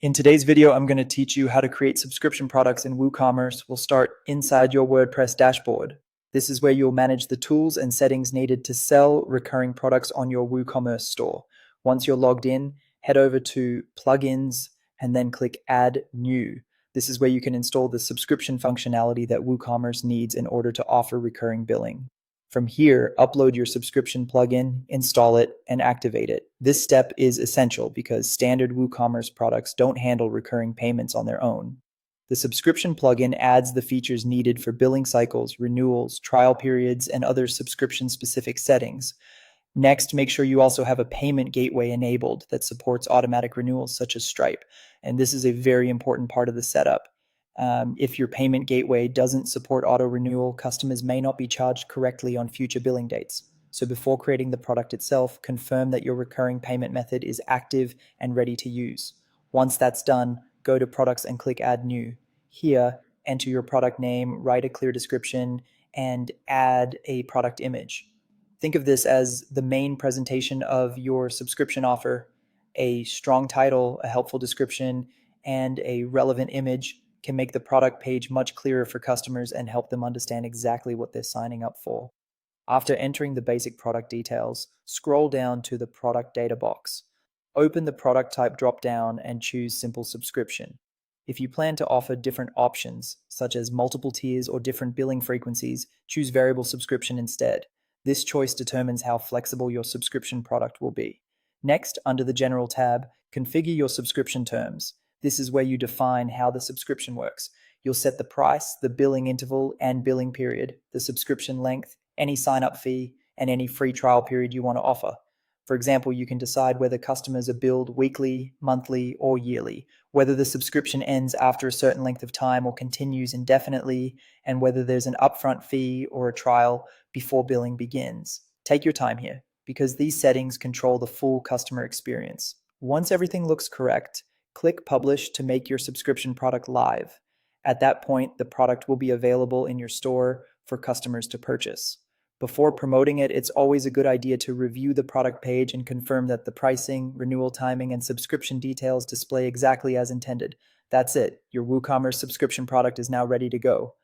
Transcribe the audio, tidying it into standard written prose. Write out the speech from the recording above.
In today's video, I'm going to teach you how to create subscription products in WooCommerce. We'll start inside your WordPress dashboard. This is where you'll manage the tools and settings needed to sell recurring products on your WooCommerce store. Once you're logged in, head over to Plugins and then click Add New. This is where you can install the subscription functionality that WooCommerce needs in order to offer recurring billing. From here, upload your subscription plugin, install it, and activate it. This step is essential because standard WooCommerce products don't handle recurring payments on their own. The subscription plugin adds the features needed for billing cycles, renewals, trial periods, and other subscription-specific settings. Next, make sure you also have a payment gateway enabled that supports automatic renewals such as Stripe. And this is a very important part of the setup. If your payment gateway doesn't support auto renewal, customers may not be charged correctly on future billing dates. So before creating the product itself, confirm that your recurring payment method is active and ready to use. Once that's done, go to Products and click Add New. Here, enter your product name, write a clear description, and add a product image. Think of this as the main presentation of your subscription offer. A strong title, a helpful description, and a relevant image can make the product page much clearer for customers and help them understand exactly what they're signing up for. After entering the basic product details, scroll down to the product data box. Open the product type drop-down and choose simple subscription. If you plan to offer different options, such as multiple tiers or different billing frequencies, choose variable subscription instead. This choice determines how flexible your subscription product will be. Next, under the General tab, configure your subscription terms. This is where you define how the subscription works. You'll set the price, the billing interval and billing period, the subscription length, any sign-up fee, and any free trial period you want to offer. For example, you can decide whether customers are billed weekly, monthly, or yearly, whether the subscription ends after a certain length of time or continues indefinitely, and whether there's an upfront fee or a trial before billing begins. Take your time here, because these settings control the full customer experience. Once everything looks correct, click Publish to make your subscription product live. At that point, the product will be available in your store for customers to purchase. Before promoting it, it's always a good idea to review the product page and confirm that the pricing, renewal timing, and subscription details display exactly as intended. That's it. Your WooCommerce subscription product is now ready to go.